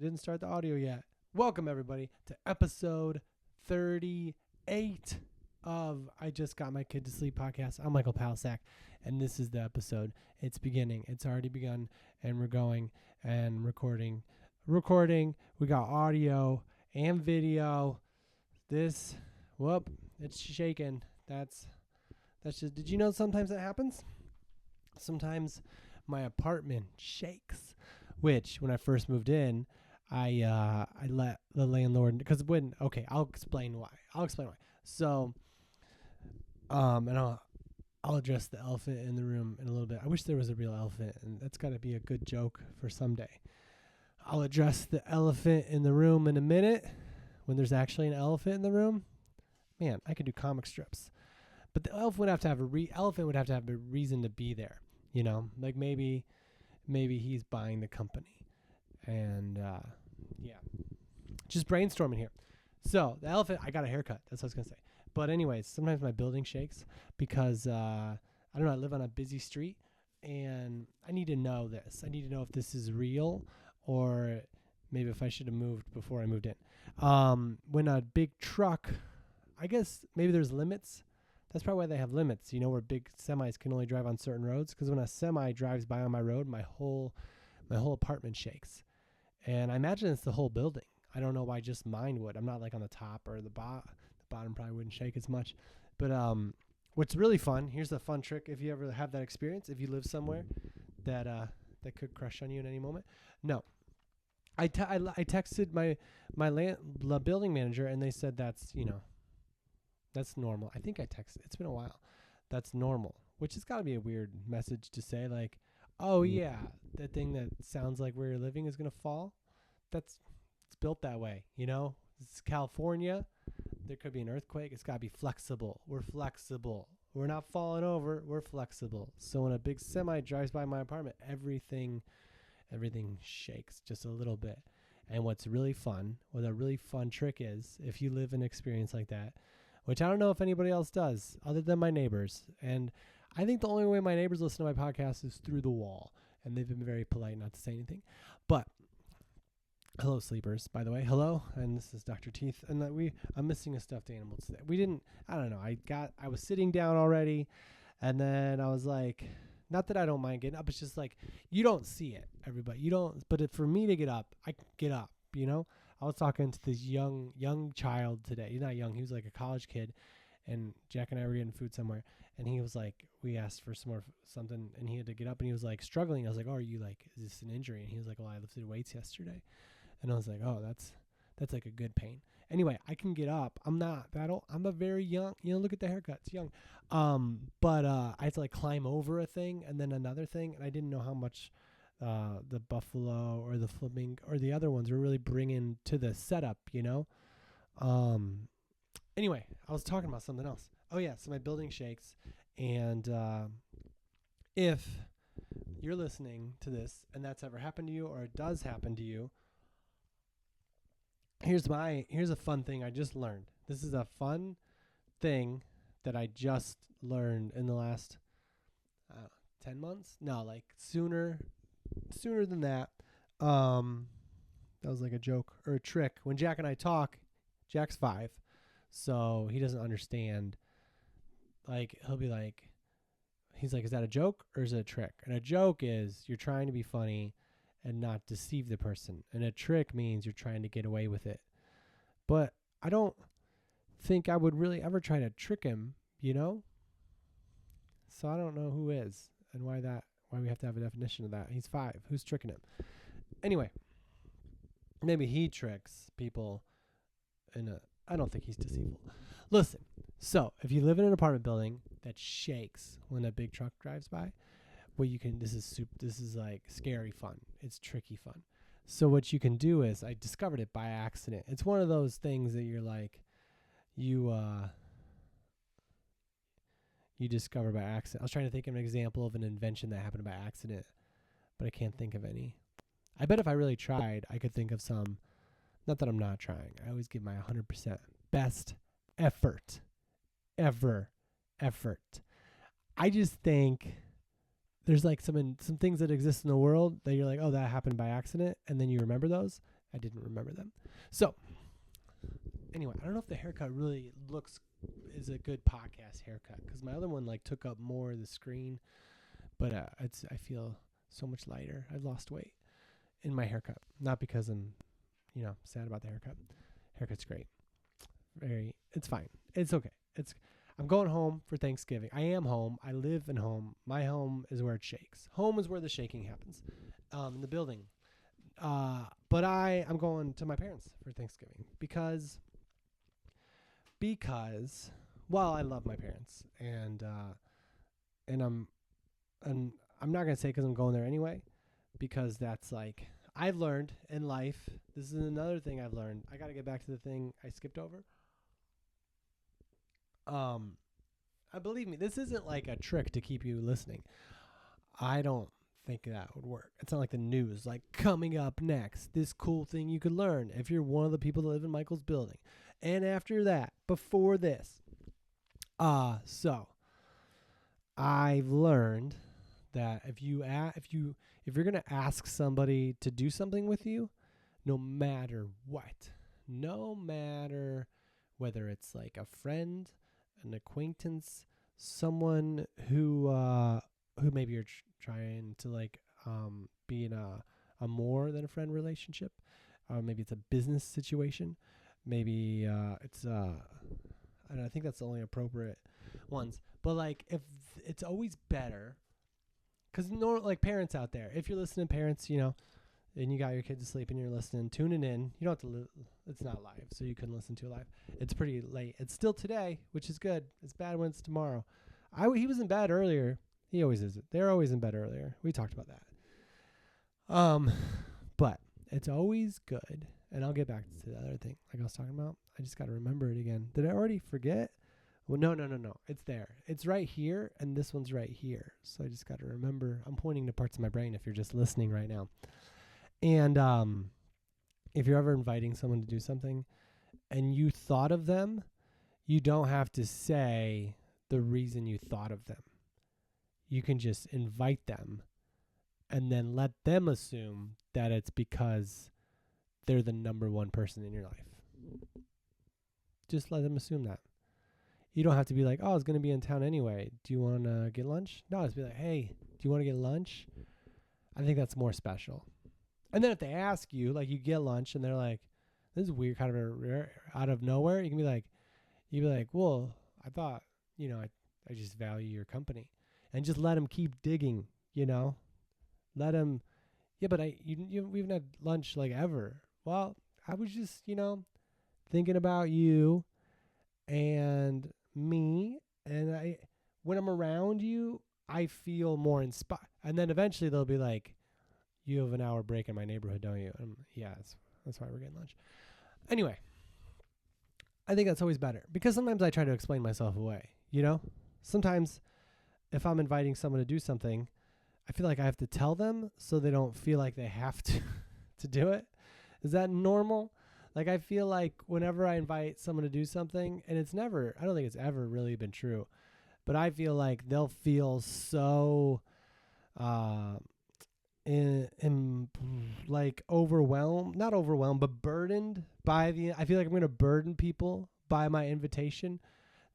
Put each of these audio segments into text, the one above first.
Didn't start the audio yet. Welcome, everybody, to episode 38 of I Just Got My Kid to Sleep podcast. I'm Michael Palisak, and this is the episode. It's beginning. It's already begun, and we're going and recording. We got audio and video. It's shaking. That's just, did you know sometimes that happens? Sometimes my apartment shakes, which when I first moved in, I let the landlord, because I'll explain why. So and I'll address the elephant in the room in a little bit. I wish there was a real elephant, and that's got to be a good joke for someday. I'll address the elephant in the room in a minute. When there's actually an elephant in the room, man, I could do comic strips. But the elephant would have to have a reason to be there. You know, like maybe he's buying the company. And just brainstorming here. So the elephant, I got a haircut. That's what I was gonna say. But anyways, sometimes my building shakes because I don't know. I live on a busy street, and I need to know this. I need to know if this is real, or maybe if I should have moved before I moved in. When a big truck, I guess maybe there's limits. That's probably why they have limits. You know, where big semis can only drive on certain roads. Because when a semi drives by on my road, my whole apartment shakes. And I imagine it's the whole building. I don't know why just mine would. I'm not like on the top or the bottom probably wouldn't shake as much. But what's really fun, here's a fun trick if you ever have that experience, if you live somewhere that could crush on you at any moment. No. I texted my building manager, and they said that's normal. I think I texted. It's been a while. That's normal, which has got to be a weird message to say, like, oh yeah, that thing that sounds like where you're living is gonna fall. It's built that way, you know. It's California. There could be an earthquake. It's gotta be flexible. We're flexible. We're not falling over. We're flexible. So when a big semi drives by my apartment, everything shakes just a little bit. And what a really fun trick is, if you live an experience like that, which I don't know if anybody else does other than my neighbors. And I think the only way my neighbors listen to my podcast is through the wall, and they've been very polite not to say anything. But hello, sleepers, by the way. Hello, and this is Dr. Teeth, and I'm missing a stuffed animal today. I don't know. I was sitting down already, and then I was like, not that I don't mind getting up. It's just like, you don't see it, everybody. You don't. But for me to get up, I can get up. You know. I was talking to this young child today. He's not young. He was like a college kid. And Jack and I were getting food somewhere, and he was like, we asked for some more something, and he had to get up, and he was like struggling. I was like, oh, are you like, is this an injury? And he was like, well, I lifted weights yesterday. And I was like, oh, that's like a good pain. Anyway, I can get up. I'm not that old. I'm a very young, look at the haircut. It's young. But I had to like climb over a thing and then another thing, and I didn't know how much the buffalo or the flamingo or the other ones were really bringing to the setup, you know? Anyway, I was talking about something else. Oh yeah, so my building shakes, and if you're listening to this and that's ever happened to you, or it does happen to you, here's a fun thing I just learned. This is a fun thing that I just learned in the last 10 months. No, like sooner than that. That was like a joke or a trick. When Jack and I talk, Jack's 5. So he doesn't understand. Like, he'll be like, he's like, is that a joke or is it a trick? And a joke is you're trying to be funny and not deceive the person. And a trick means you're trying to get away with it. But I don't think I would really ever try to trick him, you know? So I don't know who is and why we have to have a definition of that. He's 5. Who's tricking him? Anyway, maybe he tricks people I don't think he's deceitful. Listen, so if you live in an apartment building that shakes when a big truck drives by, this is like scary fun. It's tricky fun. So what you can do is, I discovered it by accident. It's one of those things that you're like, you discover by accident. I was trying to think of an example of an invention that happened by accident, but I can't think of any. I bet if I really tried, I could think of some. Not that I'm not trying. I always give my 100% best effort. I just think there's like some things that exist in the world that you're like, oh, that happened by accident, and then you remember those, I didn't remember them. So anyway, I don't know if the haircut really is a good podcast haircut, because my other one like took up more of the screen, but I feel so much lighter. I've lost weight in my haircut, not because I'm sad about the haircut. Haircut's great. It's fine. It's okay. I'm going home for Thanksgiving. I am home. I live in home. My home is where it shakes. Home is where the shaking happens. In the building. But I'm going to my parents for Thanksgiving because well, I love my parents, and I'm not gonna say because I'm going there anyway, because that's like I've learned in life. This is another thing I've learned. I got to get back to the thing I skipped over. Believe me, this isn't like a trick to keep you listening. I don't think that would work. It's not like the news, like coming up next, this cool thing you could learn if you're one of the people that live in Michael's building. And after that, before this. So I've learned that if you're going to ask somebody to do something with you, no matter whether it's like a friend, an acquaintance, someone who maybe you're trying to like be in a more than a friend relationship, maybe it's a business situation, maybe it's I think that's the only appropriate ones. But like, if it's always better, because like parents out there, if you're listening, parents, and you got your kids asleep and you're listening, tuning in, you don't have to. It's not live, so you couldn't listen to it live. It's pretty late. It's still today, which is good. It's bad when it's tomorrow. He was in bed earlier. He always is. They're always in bed earlier. We talked about that. But it's always good. And I'll get back to the other thing, like I was talking about. I just got to remember it again. Did I already forget? Well, no. It's there. It's right here, and this one's right here. So I just got to remember. I'm pointing to parts of my brain if you're just listening right now. And if you're ever inviting someone to do something and you thought of them, you don't have to say the reason you thought of them. You can just invite them and then let them assume that it's because they're the number one person in your life. Just let them assume that. You don't have to be like, oh, I was going to be in town anyway. Do you want to get lunch? No, just be like, hey, do you want to get lunch? I think that's more special. And then if they ask you, like you get lunch and they're like, this is weird, kind of out of nowhere, you'd be like, well, I thought, I just value your company. And just let them keep digging, Let them, yeah, but we haven't had lunch like ever. Well, I was just, thinking about you and me, and when I'm around you, I feel more inspired. And then eventually they'll be like, you have an hour break in my neighborhood, don't you? Yeah, that's why we're getting lunch. Anyway, I think that's always better, because sometimes I try to explain myself away, Sometimes if I'm inviting someone to do something, I feel like I have to tell them so they don't feel like they have to do it. Is that normal? Like, I feel like whenever I invite someone to do something, and I don't think it's ever really been true, but I feel like they'll feel so like overwhelmed, not overwhelmed, but burdened I feel like I'm going to burden people by my invitation,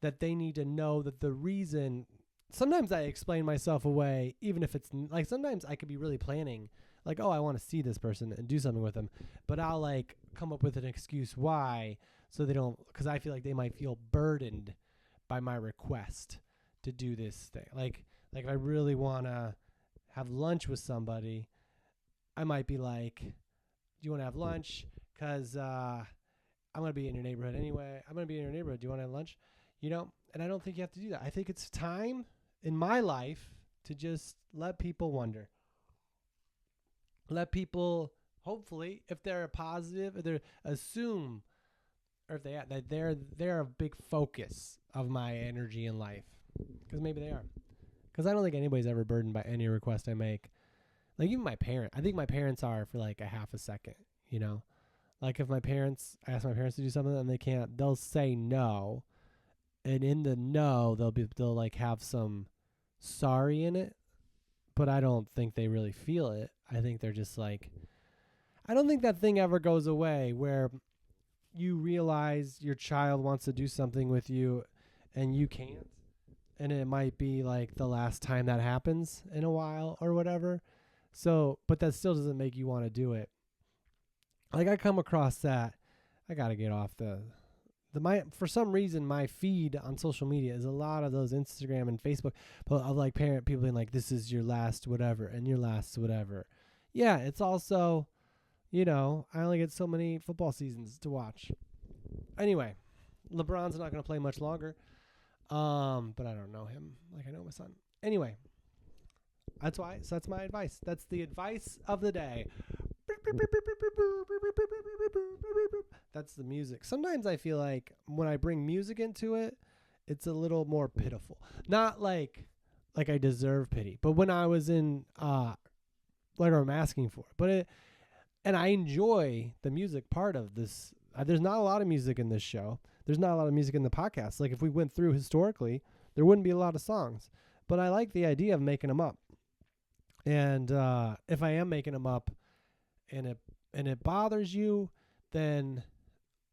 that they need to know that the reason. Sometimes I explain myself away, even if it's like, sometimes I could be really planning, like, oh, I want to see this person and do something with them, but I'll like come up with an excuse why, so they don't, because I feel like they might feel burdened by my request to do this thing. Like if I really want to have lunch with somebody, I might be like, do you want to have lunch? Because I'm going to be in your neighborhood anyway. I'm going to be in your neighborhood. Do you want to have lunch? And I don't think you have to do that. I think it's time in my life to just let people wonder. Let people, hopefully, if they're positive, if they assume, or if they're a big focus of my energy in life, because maybe they are. Because I don't think anybody's ever burdened by any request I make. Like, even my parent, I think my parents are for like a half a second. Like if I ask my parents to do something and they can't, they'll say no, and in the no, they'll like have some sorry in it, but I don't think they really feel it. I think they're just like, I don't think that thing ever goes away where you realize your child wants to do something with you and you can't. And it might be like the last time that happens in a while or whatever. So, but that still doesn't make you want to do it. Like I come across that. I got to get off my for some reason my feed on social media is a lot of those Instagram and Facebook of like parent people being like, this is your last whatever and your last whatever. Yeah, it's also, I only get so many football seasons to watch. Anyway, LeBron's not going to play much longer. But I don't know him like I know my son. Anyway, that's why. So that's my advice. That's the advice of the day. That's the music. Sometimes I feel like when I bring music into it, it's a little more pitiful. Not like I deserve pity, but when I was in like I'm asking for. And I enjoy the music part of this. There's not a lot of music in this show. There's not a lot of music in the podcast. Like if we went through historically, there wouldn't be a lot of songs. But I like the idea of making them up. And if I am making them up, and it bothers you, then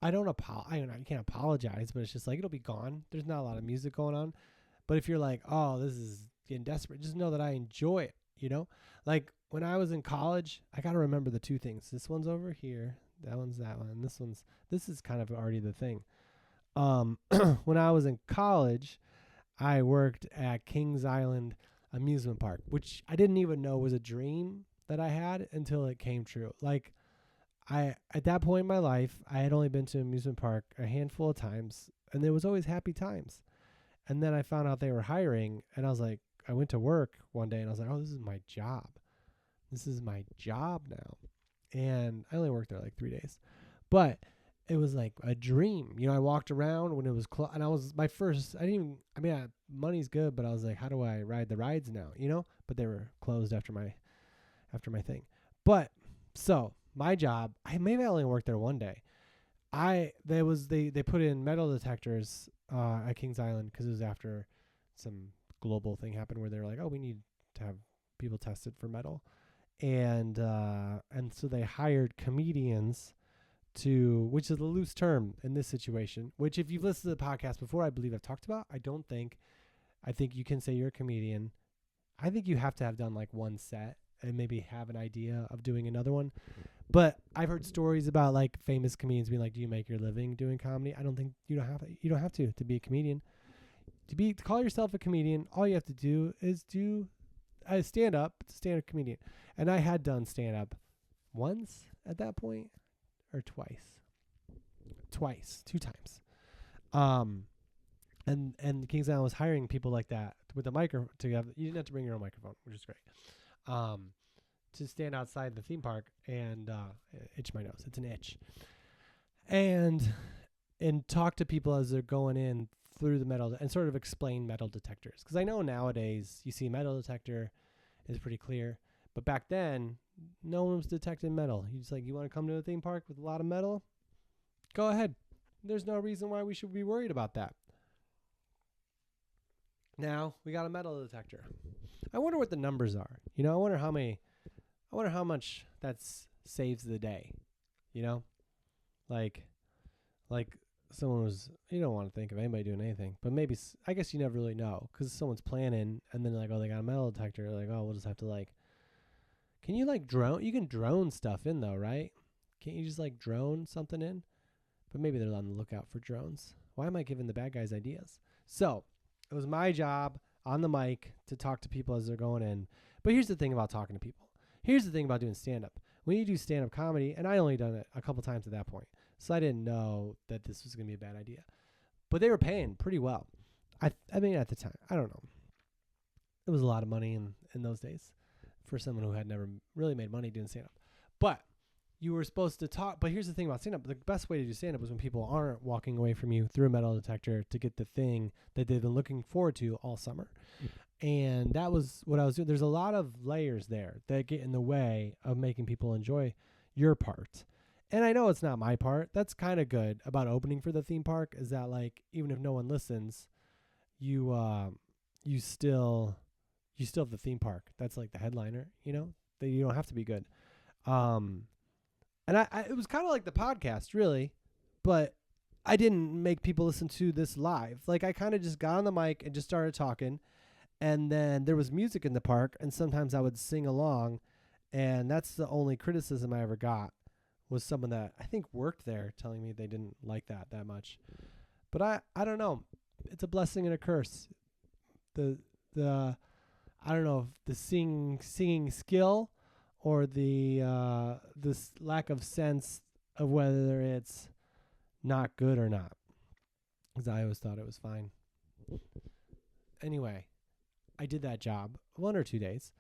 I don't you can't apologize, but it's just like it'll be gone. There's not a lot of music going on. But if you're like, oh, this is getting desperate, just know that I enjoy it. Like when I was in college, I got to remember the two things. This one's over here. That one's that one. And this is kind of already the thing. When I was in college, I worked at Kings Island Amusement Park, which I didn't even know was a dream that I had until it came true. Like at that point in my life, I had only been to amusement park a handful of times, and there was always happy times. And then I found out they were hiring, and I went to work one day and I was like, oh, this is my job. This is my job now. And I only worked there like 3 days, but it was like a dream. I walked around when it was and I was money's good, but I was like, how do I ride the rides now? But they were closed after my thing. But so my job, I only worked there one day. They put in metal detectors at Kings Island because it was after some global thing happened where they were like, oh, we need to have people tested for metal. And so they hired comedians which is a loose term in this situation, which if you've listened to the podcast before, I believe I've talked about. I think you can say you're a comedian. I think you have to have done like one set and maybe have an idea of doing another one. But I've heard stories about like famous comedians being like, do you make your living doing comedy? I don't think you don't have to be a comedian. To call yourself a comedian, all you have to do is do a stand-up comedian. And I had done stand-up once at that point, or twice, 2 times. And Kings Island was hiring people like that with a microphone together. You didn't have to bring your own microphone, which is great. To stand outside the theme park and itch my nose. It's an itch. And talk to people as they're going in through the metal and sort of explain metal detectors. Because I know nowadays you see metal detector is pretty clear. But back then, no one was detecting metal. You want to come to a theme park with a lot of metal? Go ahead. There's no reason why we should be worried about that. Now we got a metal detector. I wonder what the numbers are. I wonder how much that saves the day. Like someone was. You don't want to think of anybody doing anything, but maybe I guess you never really know because someone's planning and then like, oh, they got a metal detector. Like, oh, we'll just have to like. Can you like drone? You can drone stuff in though, right? Can't you just like drone something in? But maybe they're on the lookout for drones. Why am I giving the bad guys ideas? So it was my job on the mic to talk to people as they're going in. But here's the thing about talking to people. Here's the thing about doing stand-up. When you do stand-up comedy, and I only done it a couple times at that point, so I didn't know that this was going to be a bad idea. But they were paying pretty well. I mean, at the time, I don't know. It was a lot of money in those days for someone who had never really made money doing stand-up. But you were supposed to talk. But here's the thing about stand-up. The best way to do stand-up is when people aren't walking away from you through a metal detector to get the thing that they've been looking forward to all summer. And that was what I was doing. There's a lot of layers there that get in the way of making people enjoy your part. And I know it's not my part. That's kind of good about opening for the theme park is that like even if no one listens, you still have the theme park. That's like the headliner, that you don't have to be good. And it was kind of like the podcast, really, but I didn't make people listen to this live. Like, I kind of just got on the mic and just started talking. And then there was music in the park, and sometimes I would sing along. And that's the only criticism I ever got, was someone that I think worked there telling me they didn't like that much. But I don't know. It's a blessing and a curse. The the I don't know if the singing skill or the this lack of sense of whether it's not good or not. Because I always thought it was fine. Anyway, I did that job 1 or 2 days.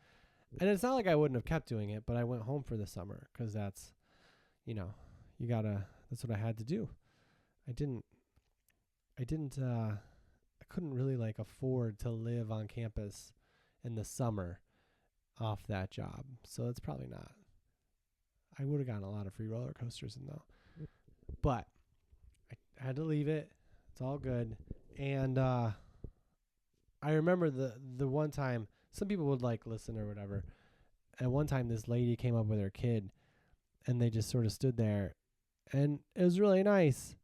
And it's not like I wouldn't have kept doing it, but I went home for the summer because that's, that's what I had to do. I didn't, I couldn't really like afford to live on campus in the summer off that job. So it's probably not. I would have gotten a lot of free roller coasters in though. But I had to leave it. It's all good. And I remember the one time some people would like listen or whatever. And one time this lady came up with her kid and they just sort of stood there and it was really nice.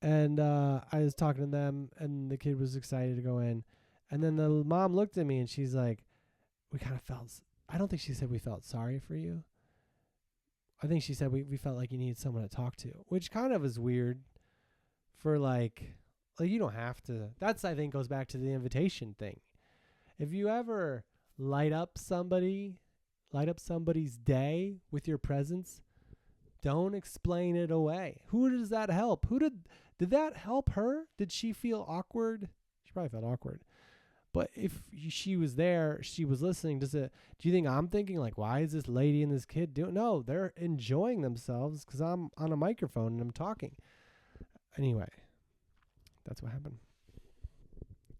And I was talking to them and the kid was excited to go in. And then the mom looked at me and she's like, we kind of felt, I don't think she said we felt sorry for you. I think she said we felt like you needed someone to talk to, which kind of is weird for like you don't have to. That's, I think, goes back to the invitation thing. If you ever light up somebody's day with your presence, don't explain it away. Who does that help? Did that help her? Did she feel awkward? She probably felt awkward. But if she was there, she was listening. Do you think I'm thinking like, why is this lady and this kid doing? No, they're enjoying themselves because I'm on a microphone and I'm talking. Anyway, that's what happened.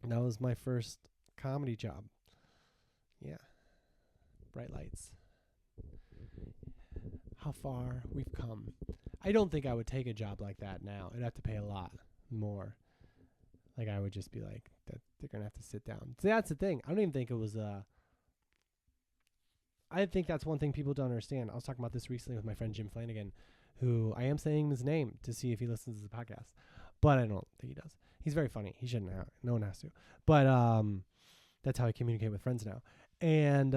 That was my first comedy job. Yeah. Bright lights. How far we've come. I don't think I would take a job like that now. I'd have to pay a lot more. Like, I would just be like, that they're going to have to sit down. See, that's the thing. I don't even think it was I think that's one thing people don't understand. I was talking about this recently with my friend Jim Flanagan, who I am saying his name to see if he listens to the podcast. But I don't think he does. He's very funny. He shouldn't have. No one has to. But that's how I communicate with friends now. And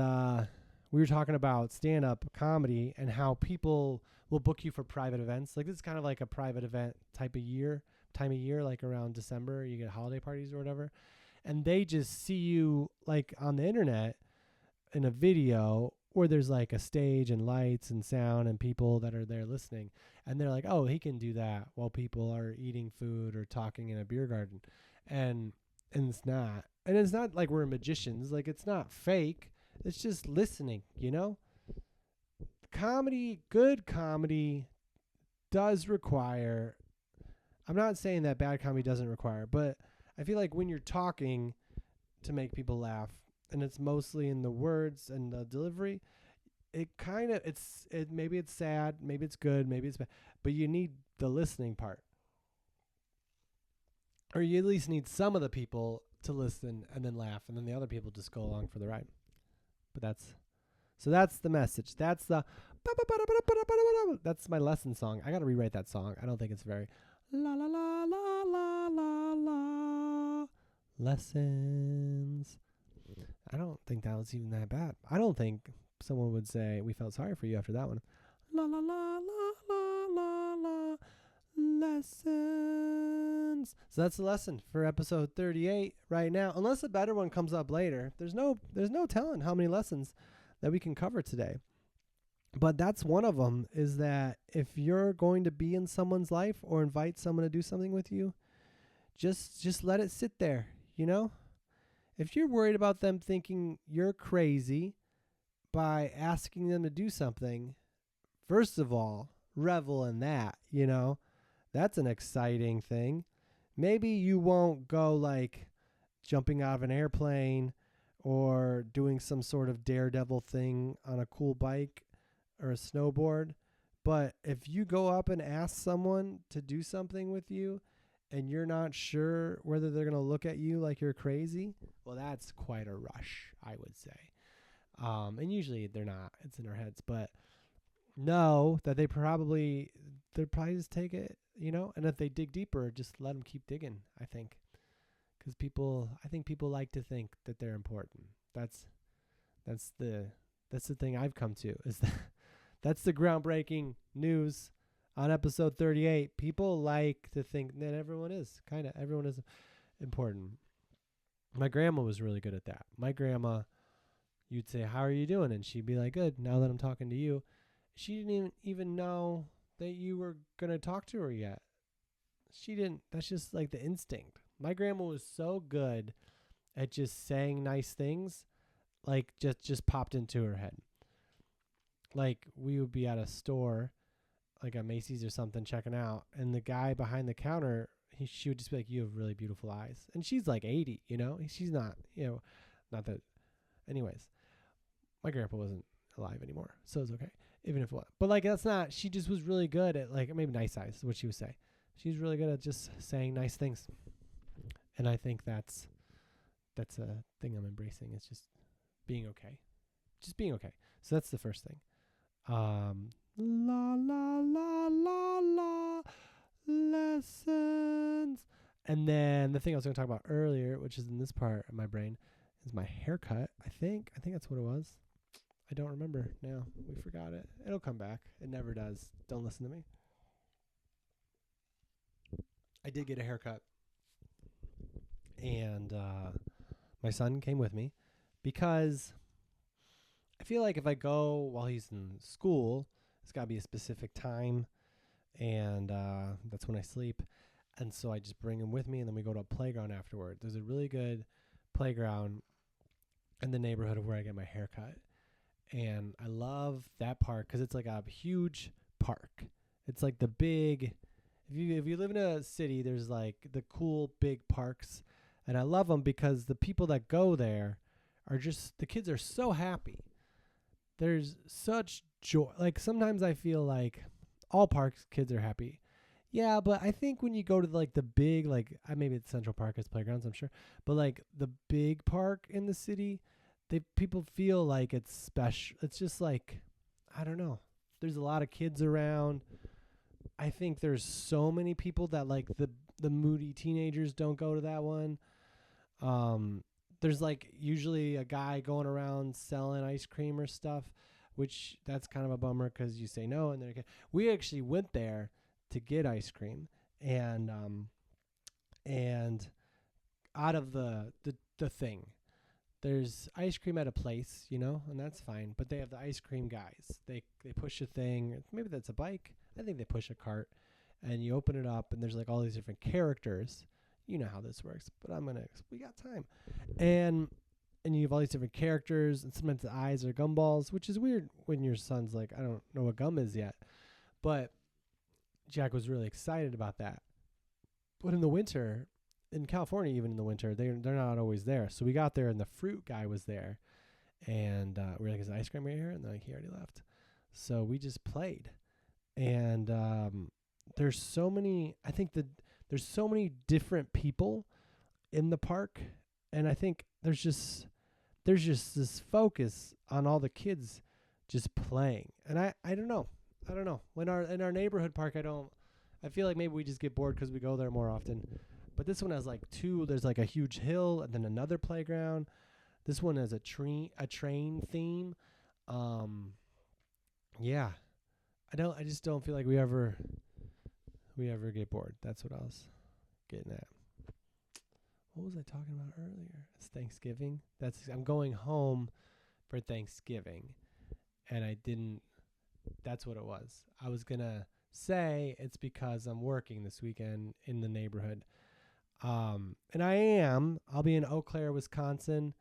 we were talking about stand-up comedy and how people will book you for private events. Like, this is kind of like a private event time of year, like around December. You get holiday parties or whatever. And they just see you like on the internet in a video where there's like a stage and lights and sound and people that are there listening. And they're like, oh, he can do that while people are eating food or talking in a beer garden. And it's not. And it's not like we're magicians. Like, it's not fake. It's just listening, you know? Comedy, good comedy does require, I'm not saying that bad comedy doesn't require, but I feel like when you're talking to make people laugh, and it's mostly in the words and the delivery, it kind of, maybe it's sad, maybe it's good, maybe it's bad, but you need the listening part. Or you at least need some of the people to listen and then laugh, and then the other people just go along for the ride. But that's the message. That's my lesson song. I got to rewrite that song. I don't think it's very la la la la la la la lessons. I don't think that was even that bad. I don't think someone would say we felt sorry for you after that one. La la la la la la la lessons. So that's the lesson for episode 38 right now. Unless a better one comes up later, there's no telling how many lessons that we can cover today. But that's one of them, is that if you're going to be in someone's life or invite someone to do something with you, just let it sit there, you know? If you're worried about them thinking you're crazy by asking them to do something, first of all, revel in that, you know? That's an exciting thing. Maybe you won't go like jumping out of an airplane or doing some sort of daredevil thing on a cool bike or a snowboard. But if you go up and ask someone to do something with you and you're not sure whether they're going to look at you like you're crazy, well, that's quite a rush, I would say. And usually they're not. It's in our heads. But know that they'd probably just take it, and if they dig deeper, just let them keep digging, I think. Because I think people like to think that they're important. That's the thing I've come to, is that that's the groundbreaking news on episode 38. People like to think that everyone is important. My grandma was really good at that. My grandma, you'd say, "How are you doing?" And she'd be like, "Good, now that I'm talking to you." She didn't even know that you were going to talk to her yet. She didn't. That's just like the instinct. My grandma was so good at just saying nice things, like just popped into her head. Like, we would be at a store, like a Macy's or something, checking out, and the guy behind the counter, she would just be like, "You have really beautiful eyes." And she's like 80, She's not, not that. Anyways, my grandpa wasn't alive anymore, so it's okay, even if it was. But like, that's not. She just was really good at, like, maybe nice eyes is what she would say. She's really good at just saying nice things, and I think that's a thing I'm embracing. It's just being okay, So that's the first thing. La la la la la lessons. And then the thing I was going to talk about earlier, which is in this part of my brain, is my haircut. I think that's what it was. I don't remember now. We forgot it. It'll come back. It never does. Don't listen to me. I did get a haircut, and my son came with me because I feel like if I go while he's in school, it's got to be a specific time, and that's when I sleep. And so I just bring him with me, and then we go to a playground afterward. There's a really good playground in the neighborhood of where I get my hair cut. And I love that park because it's like a huge park. It's like the big, if you live in a city, there's like the cool big parks. And I love them because the people that go there are just, the kids are so happy. There's such joy. Like, sometimes I feel like all parks, kids are happy. Yeah, but I think when you go to like the big, like, maybe it's Central Park as playgrounds, I'm sure, but like the big park in the city, people feel like it's special. It's just like, I don't know. There's a lot of kids around. I think there's so many people that, like, the moody teenagers don't go to that one. There's like usually a guy going around selling ice cream or stuff, which that's kind of a bummer because you say no, and then we actually went there to get ice cream, and out of the thing, there's ice cream at a place, and that's fine, but they have the ice cream guys. They push a thing, maybe that's a bike. I think they push a cart, and you open it up, and there's like all these different characters. You know how this works, but we got time. And you have all these different characters, and sometimes the eyes are gumballs, which is weird when your son's like, I don't know what gum is yet. But Jack was really excited about that. But in the winter, in California, even in the winter, they're not always there. So we got there, and the fruit guy was there. And we were like, is ice cream right here? And they're like, he already left. So we just played. And there's so many, I think there's so many different people in the park. And I think there's just this focus on all the kids just playing. And I don't know. In our neighborhood park, I feel like maybe we just get bored because we go there more often. But this one has like there's like a huge hill and then another playground. This one has a train theme. Yeah. I just don't feel like we ever get bored. That's what I was getting at. What was I talking about earlier? It's Thanksgiving. I'm going home for Thanksgiving. And that's what it was. I was going to say it's because I'm working this weekend in the neighborhood. And I'll be in Eau Claire, Wisconsin,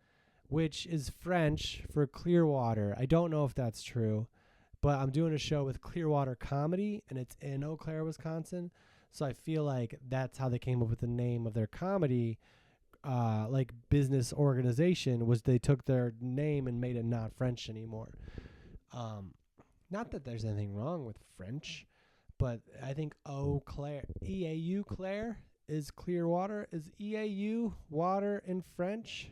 which is French for Clearwater. I don't know if that's true, but I'm doing a show with Clearwater Comedy, and it's in Eau Claire, Wisconsin. So I feel like that's how they came up with the name of their comedy, like business organization, was they took their name and made it not French anymore. Not that there's anything wrong with French, but I think Eau Claire, EAU Claire is Clearwater. Is EAU water in French?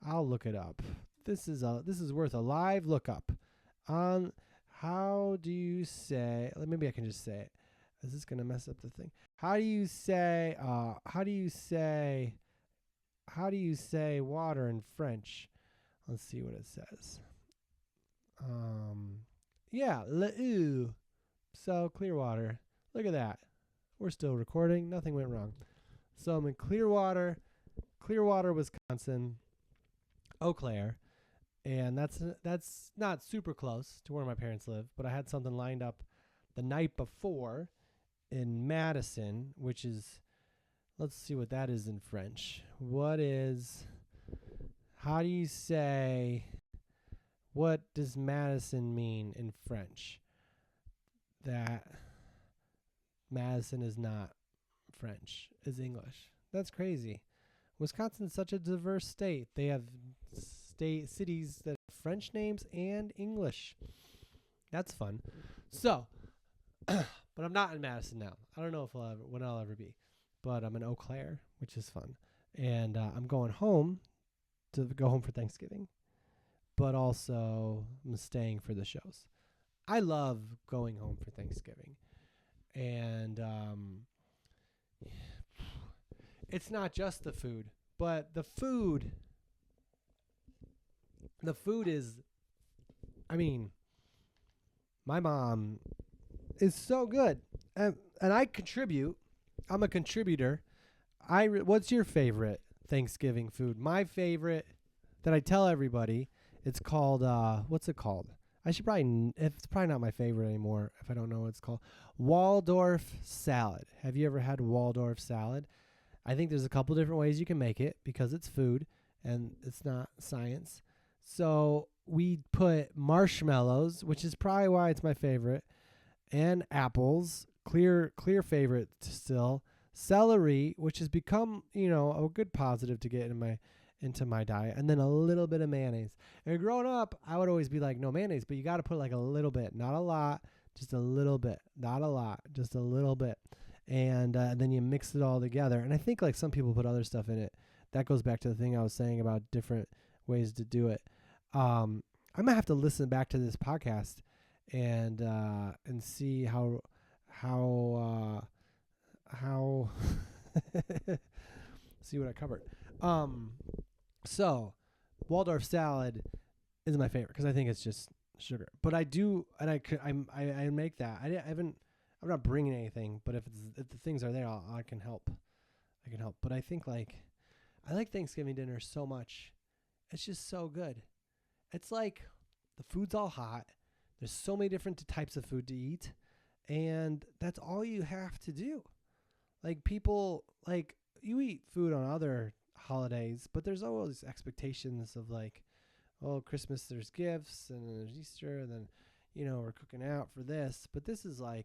I'll look it up. This is worth a live look up on How do you say? Maybe I can just say it. Is this gonna mess up the thing? How do you say? How do you say? How do you say water in French? Let's see what it says. Yeah, l'eau. So Clearwater. Look at that. We're still recording. Nothing went wrong. So I'm in Clearwater, Wisconsin, Eau Claire, and that's not super close to where my parents live, but I had something lined up the night before in Madison, which is, let's see what that is in French. How do you say, what does Madison mean in French? That Madison is not French, is English. That's crazy. Wisconsin's such a diverse state. They have cities that have French names and English. That's fun. So, but I'm not in Madison now. I don't know if when I'll ever be, but I'm in Eau Claire, which is fun, and I'm going home to go home for Thanksgiving, but also I'm staying for the shows. I love going home for Thanksgiving, and it's not just the food, but the food is, I mean, my mom is so good, and I contribute. I'm a contributor. What's your favorite Thanksgiving food? My favorite that I tell everybody, it's called what's it called? It's probably not my favorite anymore if I don't know what it's called. Waldorf salad. Have you ever had Waldorf salad? I think there's a couple different ways you can make it because it's food and it's not science. So we put marshmallows, which is probably why it's my favorite, and apples, clear favorite still, celery, which has become, a good positive to get into my diet, and then a little bit of mayonnaise. And growing up, I would always be like, no mayonnaise, but you got to put like a little bit, not a lot, just a little bit, not a lot, just a little bit. And then you mix it all together. And I think like some people put other stuff in it. That goes back to the thing I was saying about different ways to do it. I might have to listen back to this podcast and see how see what I covered. So Waldorf salad is my favorite because I think it's just sugar. But I do, and I make that. I'm not bringing anything, but if the things are there, I can help. But I think I like Thanksgiving dinner so much. It's just so good. It's like the food's all hot. There's so many different types of food to eat, and that's all you have to do. Like people, you eat food on other holidays, but there's always expectations of Christmas there's gifts, and then there's Easter, and then we're cooking out for this. But this is I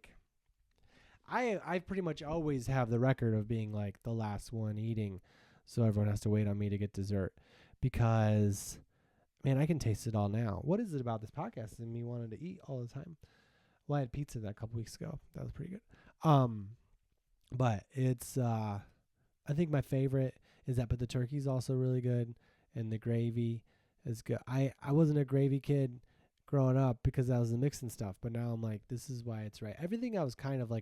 pretty much always have the record of being like the last one eating, so everyone has to wait on me to get dessert because, man, I can taste it all now. What is it about this podcast and me wanting to eat all the time? Well, I had pizza that a couple weeks ago. That was pretty good. But it's I think my favorite is that, but the turkey's also really good, and the gravy is good. I wasn't a gravy kid growing up because I was mixing stuff, but now I'm like, this is why it's right. Everything I was kind of I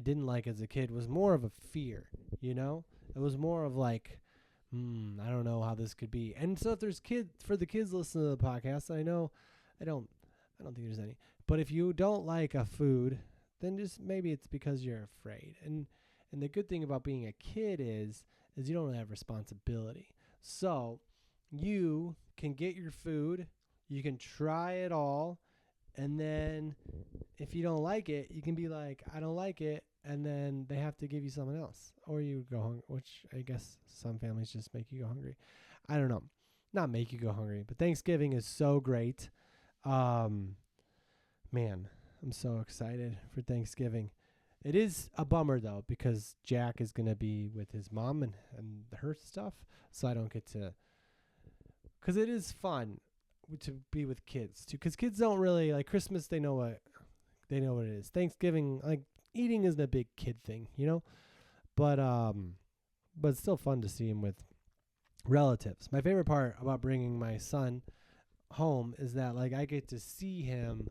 didn't like as a kid was more of a fear, It was more of I don't know how this could be. And so if there's for the kids listening to the podcast, I don't think there's any. But if you don't like a food, then just maybe it's because you're afraid. And the good thing about being a kid is you don't have responsibility. So you can get your food, you can try it all, and then if you don't like it, you can be like, I don't like it, and then they have to give you something else. Or you go hungry, which I guess some families just make you go hungry. I don't know. Not make you go hungry, but Thanksgiving is so great. Man, I'm so excited for Thanksgiving. It is a bummer, though, because Jack is going to be with his mom and her stuff, so I don't get to... Because it is fun to be with kids, too, because kids don't really... Christmas, they know what it is. Thanksgiving, eating isn't a big kid thing, But it's still fun to see him with relatives. My favorite part about bringing my son home is that, I get to see him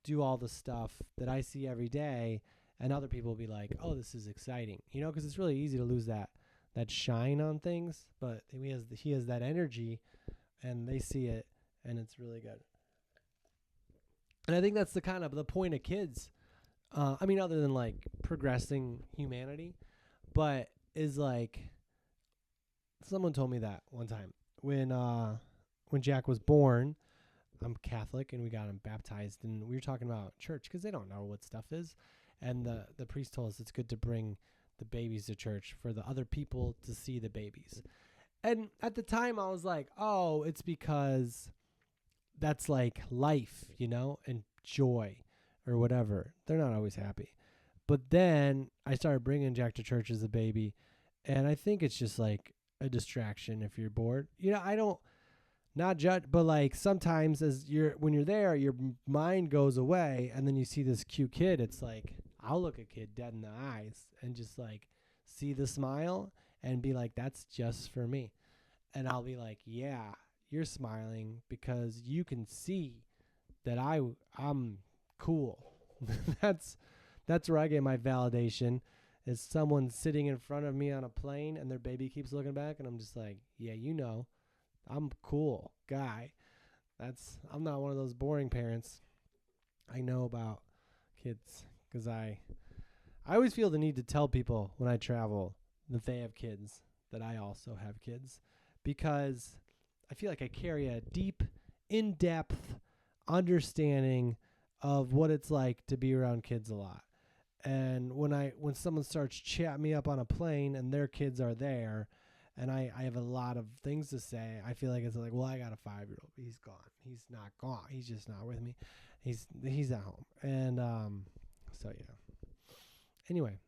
do all the stuff that I see every day, and other people will be like, "Oh, this is exciting," because it's really easy to lose that shine on things. But he has that energy, and they see it, and it's really good. And I think that's the kind of the point of kids. I mean, other than like progressing humanity, but is like someone told me that one time when Jack was born. I'm Catholic, and we got him baptized, and we were talking about church because they don't know what stuff is, and the priest told us it's good to bring the babies to church for the other people to see the babies. And at the time, I was like, oh, it's because that's like life, and joy or whatever. They're not always happy. But then I started bringing Jack to church as a baby, and I think it's just like a distraction if you're bored. I don't not judge, but like sometimes when you're there, your mind goes away, and then you see this cute kid. It's like I'll look a kid dead in the eyes and just like see the smile and be like, that's just for me. And I'll be like, yeah, you're smiling because you can see that I'm cool. that's where I get my validation. Is someone sitting in front of me on a plane and their baby keeps looking back, and I'm just like, yeah, I'm cool guy. I'm not one of those boring parents. I know about kids because I always feel the need to tell people when I travel that they have kids that I also have kids, because I feel like I carry a deep, in-depth understanding of what it's like to be around kids a lot. And when someone starts chatting me up on a plane and their kids are there, and I have a lot of things to say, I feel like it's like, well, I got a 5-year-old. He's gone. He's not gone. He's just not with me. He's at home. And so yeah. Anyway,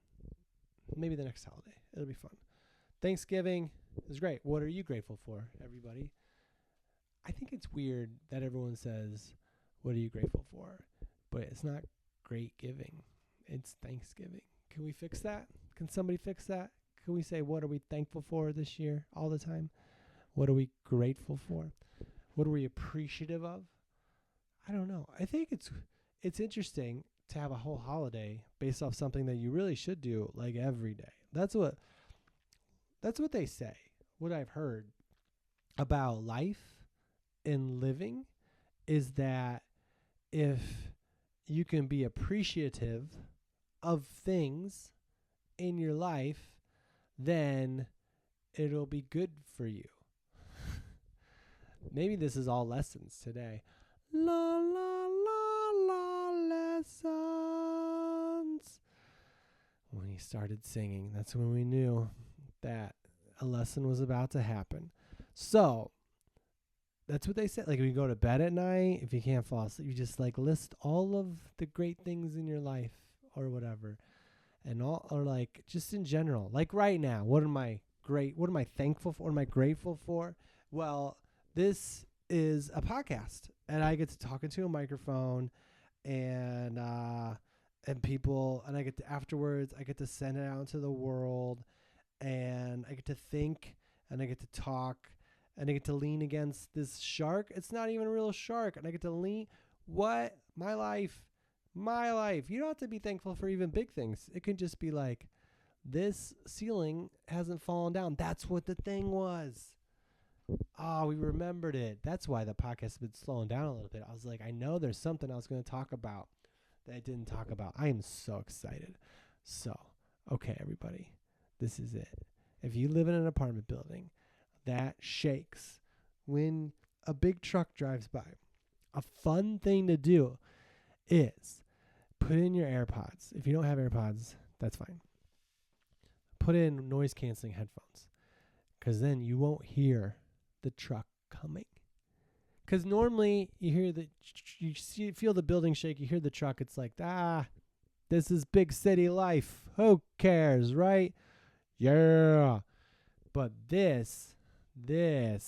maybe the next holiday. It'll be fun. Thanksgiving is great. What are you grateful for, everybody? I think it's weird that everyone says, what are you grateful for? But it's not great giving. It's Thanksgiving. Can we fix that? Can somebody fix that? Can we say, what are we thankful for this year all the time? What are we grateful for? What are we appreciative of? I don't know. I think it's interesting to have a whole holiday based off something that you really should do like every day. That's what they say. What I've heard about life and living is that if you can be appreciative of things in your life, then it'll be good for you. Maybe this is all lessons today. La la la la lessons. When he started singing, that's when we knew that a lesson was about to happen. So that's what they said. Like, when you go to bed at night, if you can't fall asleep, you just like list all of the great things in your life or whatever. And all, or like just in general, like right now, what am I thankful for? What am I grateful for? Well, this is a podcast, and I get to talk into a microphone, and people, and I get to afterwards, I get to send it out into the world, and I get to think, and I get to talk, and I get to lean against this shark. It's not even a real shark, and I get to lean. What? My life. You don't have to be thankful for even big things. It can just be like, this ceiling hasn't fallen down. That's what the thing was. Oh, we remembered it. That's why the podcast has been slowing down a little bit. I was like, I know there's something I was going to talk about that I didn't talk about. I am so excited. So, okay, everybody, this is it. If you live in an apartment building that shakes when a big truck drives by, a fun thing to do is put in your AirPods. If you don't have AirPods, that's fine. Put in noise-canceling headphones, because then you won't hear the truck coming. Because normally you hear feel the building shake, you hear the truck, it's like, this is big city life. Who cares, right? Yeah. But this, you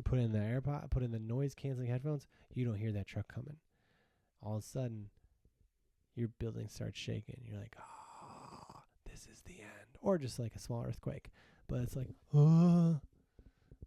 put in the AirPod, put in the noise-canceling headphones, you don't hear that truck coming. All of a sudden, your building starts shaking. You're like, this is the end. Or just like a small earthquake. But it's like,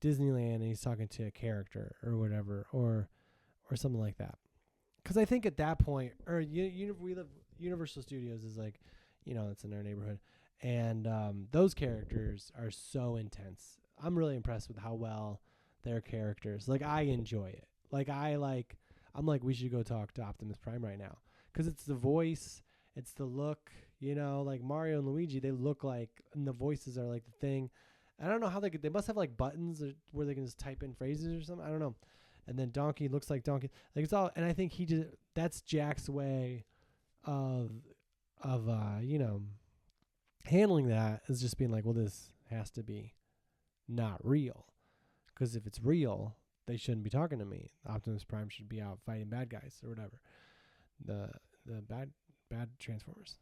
Disneyland and he's talking to a character or whatever, or something like that. Because I think at that point, or we live Universal Studios is like, it's in our neighborhood, and those characters are so intense. I'm really impressed with how well their characters. Like I enjoy it. I'm like we should go talk to Optimus Prime right now because it's the voice, it's the look. Like Mario and Luigi, they look like, and the voices are like the thing. I don't know how they must have like buttons where they can just type in phrases or something. I don't know. And then Donkey looks like Donkey. Like it's all, and I think that's Jack's way of handling that is just being like, well, this has to be not real. Because if it's real, they shouldn't be talking to me. Optimus Prime should be out fighting bad guys or whatever. The bad Transformers.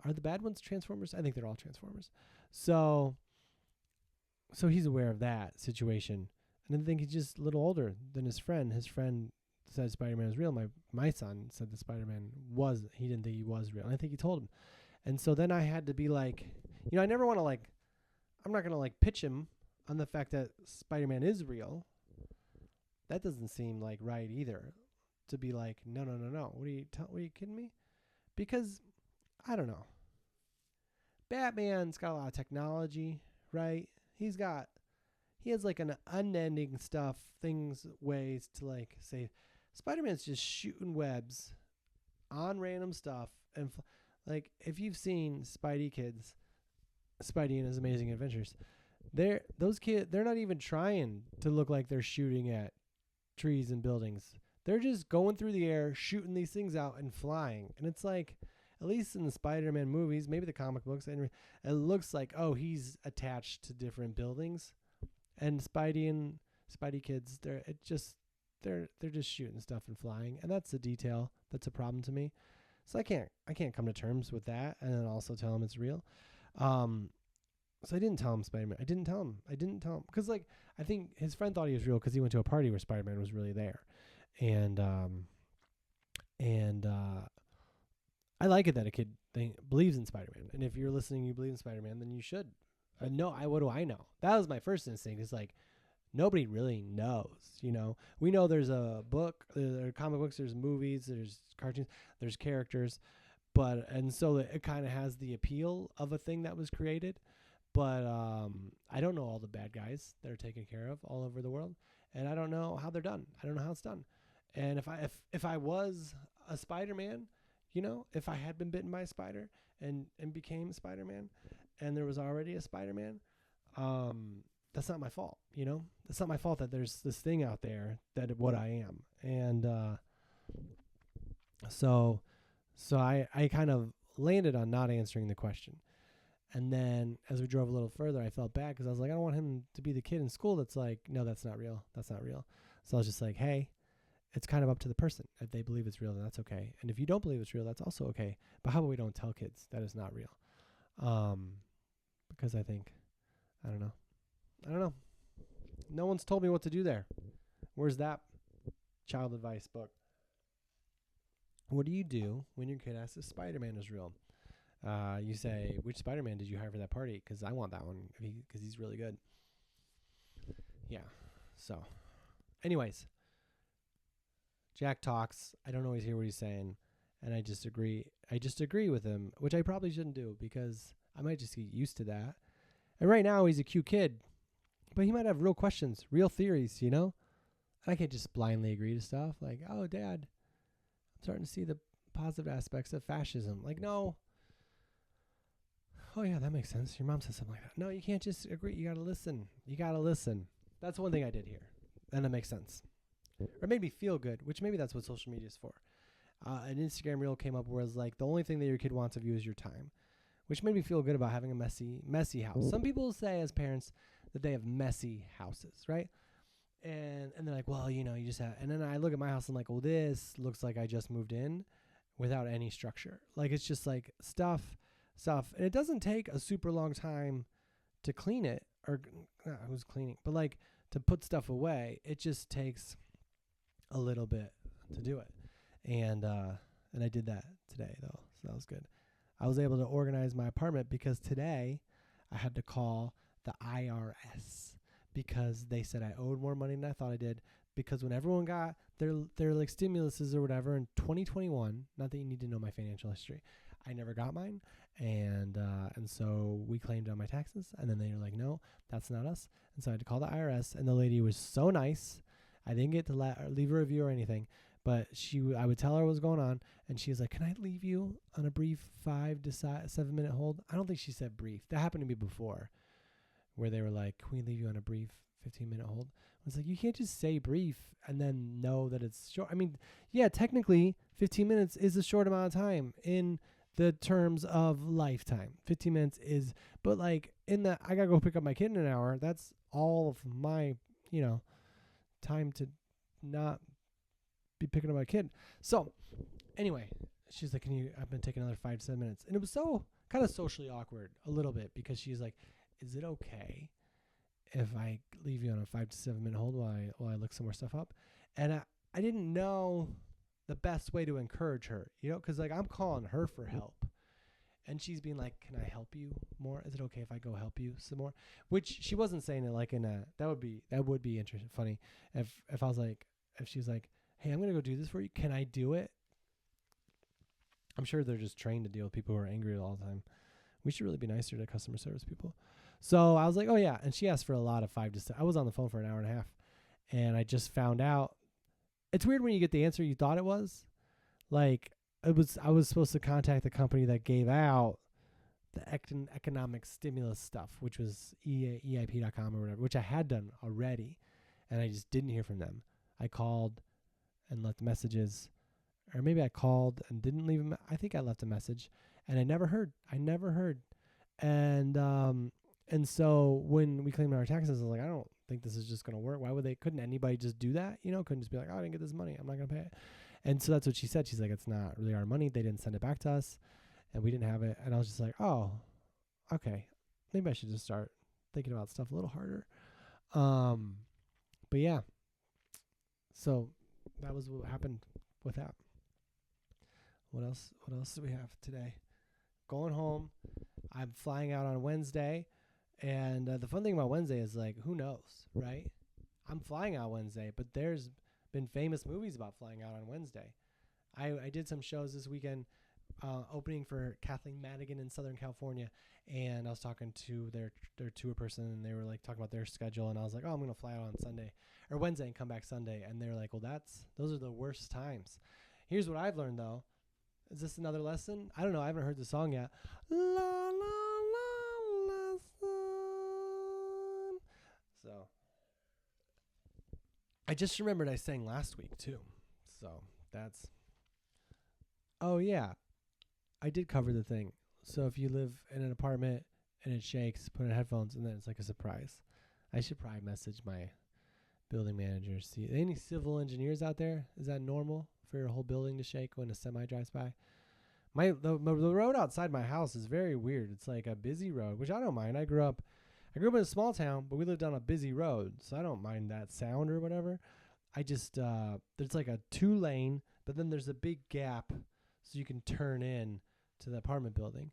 Are the bad ones Transformers? I think they're all Transformers. So he's aware of that situation. And I think he's just a little older than his friend. His friend said Spider-Man is real. My son said that Spider-Man he didn't think he was real. And I think he told him. And so then I had to be like, I never want to I'm not going to pitch him on the fact that Spider-Man is real. That doesn't seem like right either. To be like, no. What are you kidding me? Because I don't know. Batman's got a lot of technology, right? He has like an unending ways to say, Spider-Man's just shooting webs on random stuff. And if you've seen Spidey and His Amazing Adventures, those kids, they're not even trying to look like they're shooting at trees and buildings. They're just going through the air, shooting these things out and flying. And it's like, at least in the Spider-Man movies, maybe the comic books, it looks like, oh, he's attached to different buildings. And Spidey kids, they're just shooting stuff and flying. And that's a detail that's a problem to me. So I can't come to terms with that and then also tell him it's real. So I didn't tell him Spider-Man. I didn't tell him. Because, I think his friend thought he was real because he went to a party where Spider-Man was really there. And I like it that a kid believes in Spider-Man. And if you're listening, you believe in Spider-Man, then you should. What do I know? That was my first instinct. Is nobody really knows. We know there's a book, there are comic books, there's movies, there's cartoons, there's characters, and so it kind of has the appeal of a thing that was created. But I don't know all the bad guys that are taken care of all over the world, and I don't know how they're done. I don't know how it's done. And if I was a Spider-Man, if I had been bitten by a spider and became Spider-Man, and there was already a Spider-Man, that's not my fault. It's not my fault that there's this thing out there that what I am. And so I kind of landed on not answering the question. And then as we drove a little further, I felt bad because I was like, I don't want him to be the kid in school that's like, no, that's not real. That's not real. So I was just like, hey, it's kind of up to the person. If they believe it's real, then that's okay. And if you don't believe it's real, that's also okay. But how about we don't tell kids that it's not real? Because I think, I don't know. No one's told me what to do there. Where's that child advice book? What do you do when your kid asks if Spider-Man is real? You say, which Spider-Man did you hire for that party? Because I want that one because he's really good. Yeah. So, anyways, Jack talks. I don't always hear what he's saying, and I just agree with him, which I probably shouldn't do because I might just get used to that. And right now he's a cute kid, but he might have real questions, real theories, I can't just blindly agree to stuff like, oh, Dad, I'm starting to see the positive aspects of fascism. Like, no. Oh, yeah, that makes sense. Your mom said something like that. No, you can't just agree. You got to listen. That's one thing I did here, and it makes sense. Or it made me feel good, which maybe that's what social media is for. An Instagram reel came up where it's like, the only thing that your kid wants of you is your time, which made me feel good about having a messy house. Some people say as parents that they have messy houses, right? And they're like, well, you just have, and then I look at my house and I'm like, well, this looks like I just moved in without any structure. Like, it's just like stuff. And it doesn't take a super long time to clean it, or who's cleaning, but to put stuff away. It just takes a little bit to do it. And I did that today though. So that was good. I was able to organize my apartment because today I had to call the IRS because they said I owed more money than I thought I did. Because when everyone got their like stimuluses or whatever in 2021, not that you need to know my financial history, I never got mine, and so we claimed on my taxes, and then they were like, no, that's not us, and so I had to call the IRS, and the lady was so nice. I didn't get to leave a review or anything, but I would tell her what was going on, and she was like, can I leave you on a brief 5 to 7 minute hold? I don't think she said brief. That happened to me before, where they were like, can we leave you on a brief 15-minute hold? I was like, you can't just say brief and then know that it's short. I mean, yeah, technically 15 minutes is a short amount of time in the terms of lifetime. 15 minutes is, but like in the, I got to go pick up my kid in an hour. That's all of my, time to not be picking up my kid. So anyway, she's like, I've been taking another 5 to 7 minutes. And it was so kind of socially awkward a little bit because she's like, is it okay if I leave you on a 5 to 7 minute hold while I look some more stuff up? And I didn't know the best way to encourage her, because like I'm calling her for help, and she's being like, can I help you more? Is it okay if I go help you some more? Which she wasn't saying it like in a, that would be interesting, funny if I was like, if she was like, hey, I'm going to go do this for you. Can I do it? I'm sure they're just trained to deal with people who are angry all the time. We should really be nicer to customer service people. So I was like, oh yeah. And she asked for a lot of 5 to 7. I was on the phone for an hour and a half, and I just found out. It's weird when you get the answer you thought it was. Like I was supposed to contact the company that gave out the economic stimulus stuff, which was EIP.com or whatever, which I had done already, and I just didn't hear from them. I called and left messages, or maybe I called and didn't leave them. I think I left a message, and I never heard. And so when we claimed our taxes, I was like, I don't think this is just going to work. Why would couldn't anybody just do that? Couldn't just be like, oh, I didn't get this money, I'm not going to pay it. And so that's what she said. She's like, it's not really our money. They didn't send it back to us, and we didn't have it. And I was just like, oh, okay. Maybe I should just start thinking about stuff a little harder. But yeah. So that was what happened with that. What else do we have today? Going home. I'm flying out on Wednesday. And the fun thing about Wednesday is, like, who knows, right? I'm flying out Wednesday, but there's been famous movies about flying out on Wednesday. I did some shows this weekend opening for Kathleen Madigan in Southern California, and I was talking to their tour person, and they were, like, talking about their schedule, and I was like, oh, I'm going to fly out on Sunday or Wednesday and come back Sunday. And they're like, well, those are the worst times. Here's what I've learned, though. Is this another lesson? I don't know. I haven't heard the song yet. La, la, la, lesson. So I just remembered I sang last week, too. So that's... Oh, yeah. I did cover the thing. So if you live in an apartment and it shakes, put in headphones, and then it's like a surprise. I should probably message my building manager. See, any civil engineers out there? Is that normal for your whole building to shake when a semi drives by? The road outside my house is very weird. It's like a busy road, which I don't mind. I grew up in a small town, but we lived on a busy road, so I don't mind that sound or whatever. I just there's like a 2-lane, but then there's a big gap so you can turn in to the apartment building.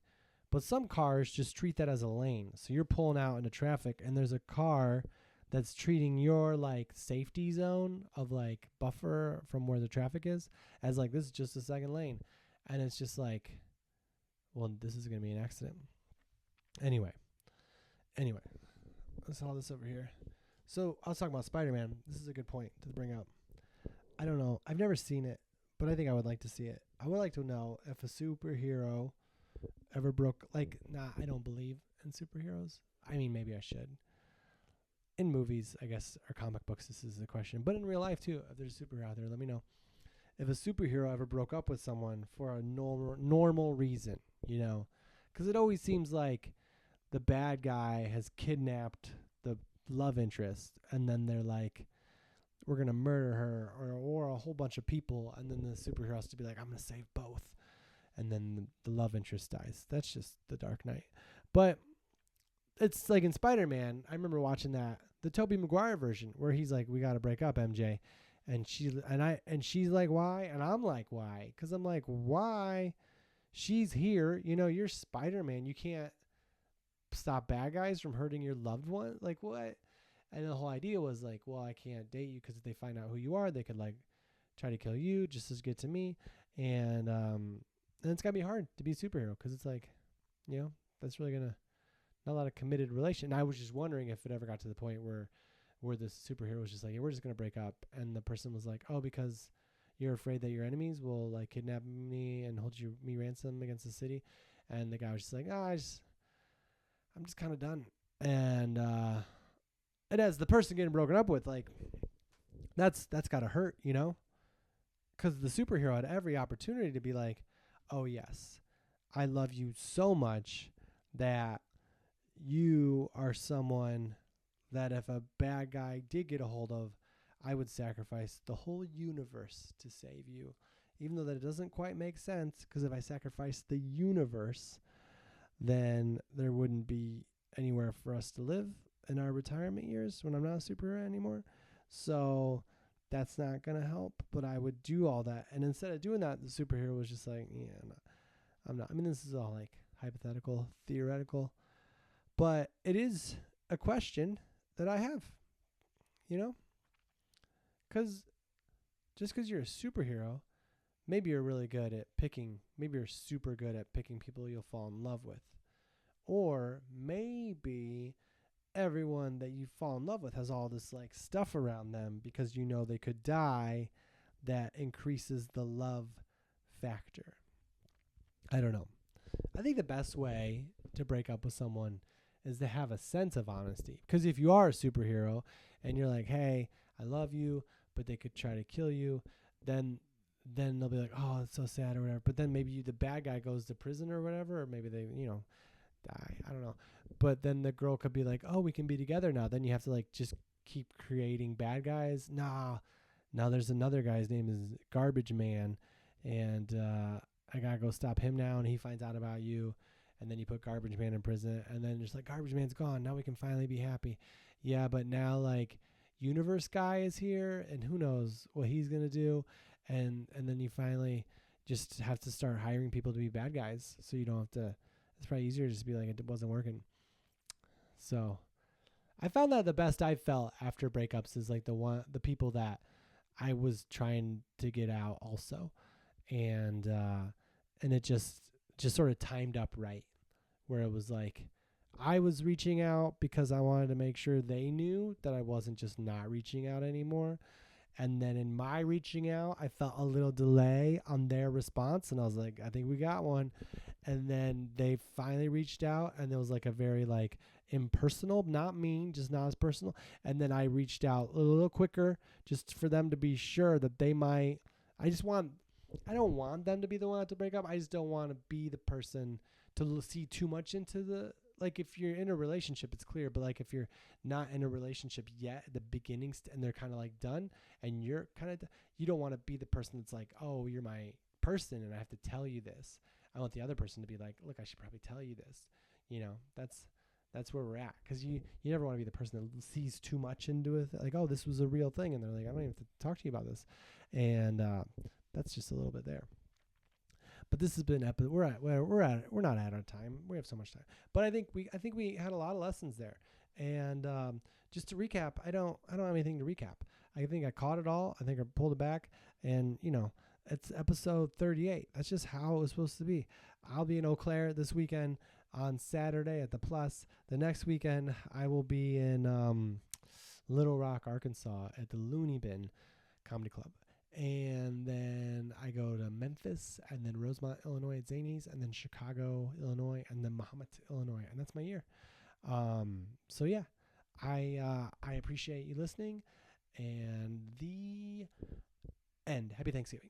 But some cars just treat that as a lane. So you're pulling out into traffic, and there's a car that's treating your, like, safety zone of, like, buffer from where the traffic is as, like, this is just a second lane. And it's just like, well, this is going to be an accident. Anyway, let's haul this over here. So I was talking about Spider-Man. This is a good point to bring up. I don't know. I've never seen it, but I think I would like to see it. I would like to know if a superhero ever broke, like, I don't believe in superheroes. I mean, maybe I should. In movies, I guess, or comic books, this is the question. But in real life, too, if there's a superhero out there, let me know. If a superhero ever broke up with someone for a normal reason, Because it always seems like the bad guy has kidnapped the love interest, and then they're like, we're going to murder her, or a whole bunch of people, and then the superhero has to be like, I'm going to save both. And then the love interest dies. That's just the Dark Knight. But it's like in Spider-Man, I remember watching the Tobey Maguire version, where he's like, we got to break up, MJ. And she's like, why? And I'm like, why? Because I'm like, why? She's here. You're Spider-Man. You can't stop bad guys from hurting your loved one. Like, what? And the whole idea was like, well, I can't date you because if they find out who you are, they could like try to kill you just as good to me. And it's gotta be hard to be a superhero because it's like, that's really gonna not a lot of committed relation. And I was just wondering if it ever got to the point where the superhero was just like, yeah, we're just gonna break up, and the person was like, oh, because you're afraid that your enemies will like kidnap me and hold me ransom against the city, and the guy was just like, I'm just kind of done, and and as the person getting broken up with, like that's gotta hurt, because the superhero had every opportunity to be like, oh yes, I love you so much that you are someone that if a bad guy did get a hold of, I would sacrifice the whole universe to save you. Even though that it doesn't quite make sense, because if I sacrifice the universe, then there wouldn't be anywhere for us to live in our retirement years when I'm not a superhero anymore. So that's not going to help, but I would do all that. And instead of doing that, the superhero was just like, yeah, I'm not. I mean, this is all like hypothetical, theoretical, but it is a question that I have, because just because you're a superhero, maybe you're really good at picking, maybe you're super good at picking people you'll fall in love with. Or maybe everyone that you fall in love with has all this like stuff around them because they could die, that increases the love factor. I don't know. I think the best way to break up with someone is to have a sense of honesty. Because if you are a superhero and you're like, hey, I love you, but they could try to kill you, then they'll be like, oh, it's so sad or whatever. But then maybe the bad guy goes to prison or whatever, or maybe they, die. I don't know. But then the girl could be like, oh, we can be together now. Then you have to like just keep creating bad guys. Nah, now there's another guy. His name is Garbage Man. And I got to go stop him now. And he finds out about you. And then you put Garbage Man in prison. And then just like, Garbage Man's gone. Now we can finally be happy. Yeah, but now like Universe Guy is here. And who knows what he's going to do. And then you finally just have to start hiring people to be bad guys. So you don't have to. It's probably easier to just be like, it wasn't working. So I found that the best I felt after breakups is like the people that I was trying to get out also. And it just sort of timed up right, where it was like I was reaching out because I wanted to make sure they knew that I wasn't just not reaching out anymore. And then in my reaching out, I felt a little delay on their response. And I was like, I think we got one. And then they finally reached out, and it was like a very like impersonal, not mean, just not as personal. And then I reached out a little quicker just for them to be sure that they might. I don't want them to be the one to break up. I just don't want to be the person to see too much into the, like if you're in a relationship, it's clear. But like if you're not in a relationship yet at the beginning and they're kind of like done and you're kind of, you don't want to be the person that's like, oh, you're my person and I have to tell you this. I want the other person to be like, look, I should probably tell you this. That's where we're at. Because you never want to be the person that sees too much into it. Like, oh, this was a real thing. And they're like, I don't even have to talk to you about this. And that's just a little bit there. But this has been we're not at our time. We have so much time. But I think we had a lot of lessons there. And just to recap, I don't have anything to recap. I think I caught it all. I think I pulled it back. And it's episode 38. That's just how it was supposed to be. I'll be in Eau Claire this weekend on Saturday at the Plus. The next weekend I will be in Little Rock, Arkansas at the Looney Bin Comedy Club. And then I go to Memphis and then Rosemont, Illinois at Zanies, and then Chicago, Illinois, and then Mahomet, Illinois. And that's my year. So yeah, I appreciate you listening. And the end. Happy Thanksgiving.